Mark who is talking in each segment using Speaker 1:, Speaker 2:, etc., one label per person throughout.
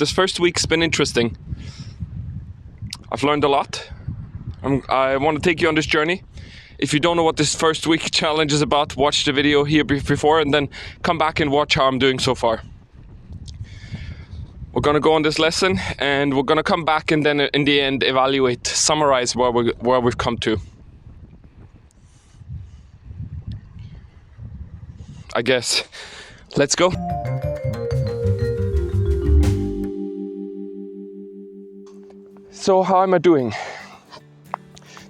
Speaker 1: This first week's been interesting. I've learned a lot. I want to take you on this journey. If you don't know what this first week challenge is about, watch the video here before and then come back and watch how I'm doing so far. We're going to go on this lesson and we're going to come back and then in the end evaluate, summarize where we've come to. I guess. Let's go. So how am I doing?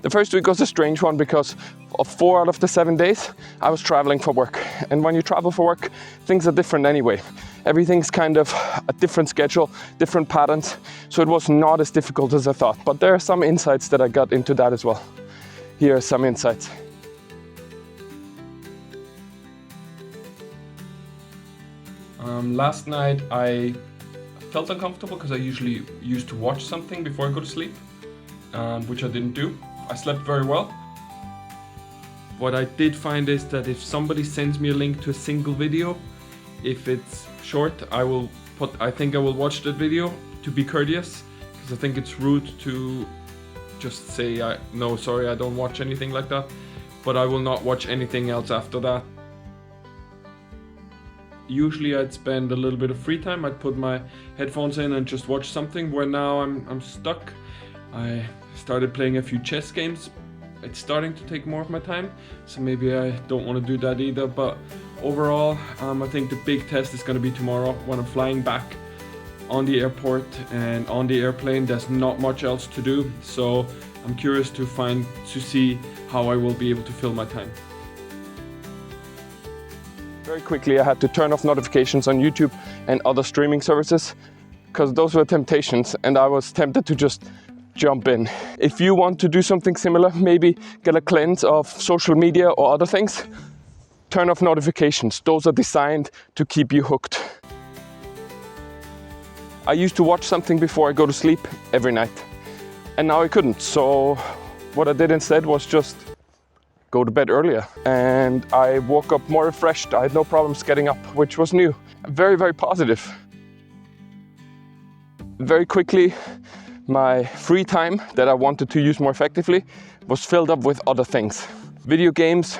Speaker 1: The first week was a strange one because of 4 out of the 7 days I was traveling for work. And when you travel for work, things are different anyway. Everything's kind of a different schedule, different patterns. So it was not as difficult as I thought. But there are some insights that I got into that as well. Here are some insights. Last night I felt uncomfortable because I usually used to watch something before I go to sleep, which I didn't do. I slept very well. What I did find is that if somebody sends me a link to a single video, if it's short, I think I will watch that video to be courteous, because I think it's rude to just say, no, sorry, I don't watch anything like that, but I will not watch anything else after that. Usually I'd spend a little bit of free time, I'd put my headphones in and just watch something, where now I'm stuck. I started playing a few chess games. It's starting to take more of my time, so maybe I don't want to do that either, but overall I think the big test is going to be tomorrow when I'm flying back on the airport, and on the airplane there's not much else to do, so I'm curious to see how I will be able to fill my time. Very quickly I had to turn off notifications on YouTube and other streaming services, because those were temptations and I was tempted to just jump in. If you want to do something similar, maybe get a cleanse of social media or other things, turn off notifications. Those are designed to keep you hooked. I used to watch something before I go to sleep every night, and now I couldn't. So what I did instead was just go to bed earlier, and I woke up more refreshed. I had no problems getting up, which was new. Very, very positive. Very quickly, my free time that I wanted to use more effectively was filled up with other things. Video games,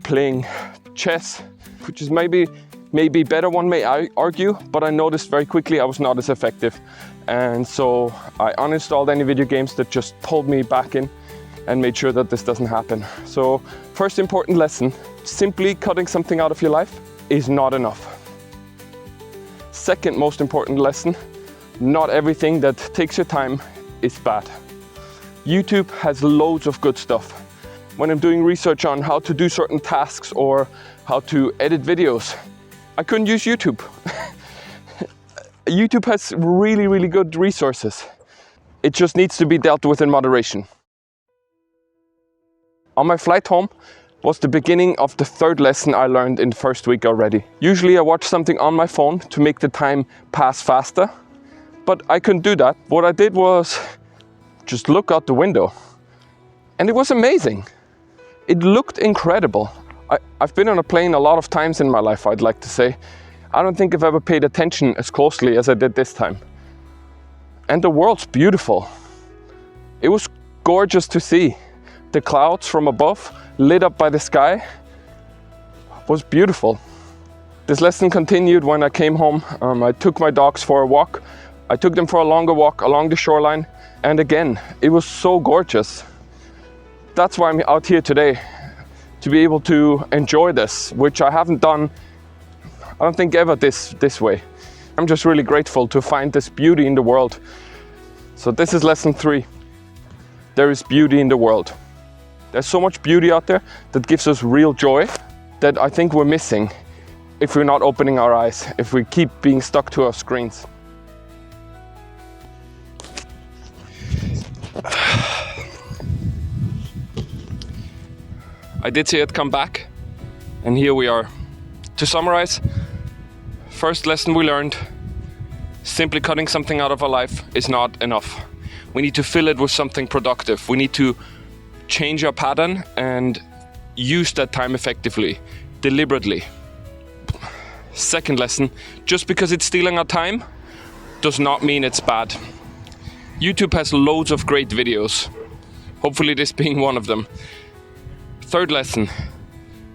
Speaker 1: playing chess, which is maybe better, one may argue, but I noticed very quickly I was not as effective. And so I uninstalled any video games that just pulled me back in and made sure that this doesn't happen. So first important lesson, simply cutting something out of your life is not enough. Second most important lesson, not everything that takes your time is bad. YouTube has loads of good stuff. When I'm doing research on how to do certain tasks or how to edit videos, I couldn't use YouTube. YouTube has really, really good resources. It just needs to be dealt with in moderation. On my flight home was the beginning of the third lesson I learned in the first week already. Usually I watch something on my phone to make the time pass faster, but I couldn't do that. What I did was just look out the window, and it was amazing. It looked incredible. I've been on a plane a lot of times in my life, I'd like to say. I don't think I've ever paid attention as closely as I did this time. And the world's beautiful. It was gorgeous to see. The clouds from above, lit up by the sky, was beautiful. This lesson continued when I came home. I took my dogs for a walk. I took them for a longer walk along the shoreline, and again, it was so gorgeous. That's why I'm out here today, to be able to enjoy this, which I haven't done, I don't think ever this way. I'm just really grateful to find this beauty in the world. So this is lesson 3. There is beauty in the world. There's so much beauty out there that gives us real joy that I think we're missing if we're not opening our eyes, if we keep being stuck to our screens. I did say I'd come back, and here we are. To summarize, first lesson we learned, simply cutting something out of our life is not enough. We need to fill it with something productive. We need to change our pattern and use that time effectively, deliberately. Second lesson, just because it's stealing our time does not mean it's bad. YouTube has loads of great videos. Hopefully this being one of them. Third lesson.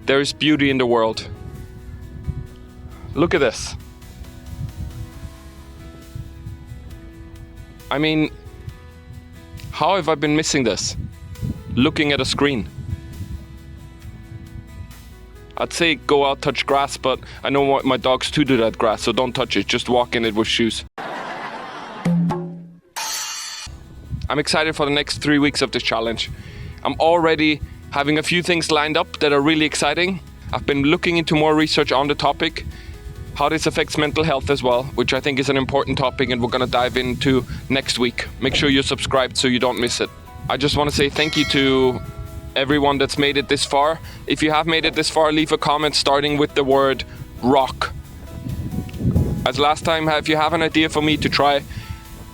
Speaker 1: There is beauty in the world. Look at this. I mean, how have I been missing this? Looking at a screen. I'd say go out, touch grass, but I know my dogs too do that grass, so don't touch it, just walk in it with shoes. I'm excited for the next 3 weeks of this challenge. I'm already having a few things lined up that are really exciting. I've been looking into more research on the topic, how this affects mental health as well, which I think is an important topic and we're gonna dive into next week. Make sure you're subscribed so you don't miss it. I just wanna say thank you to everyone that's made it this far. If you have made it this far, leave a comment starting with the word rock. As last time, if you have an idea for me to try,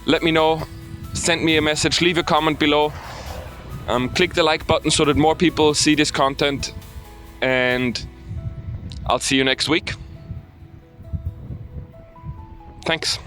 Speaker 1: let me know, send me a message, leave a comment below. Click the like button so that more people see this content, and I'll see you next week. Thanks.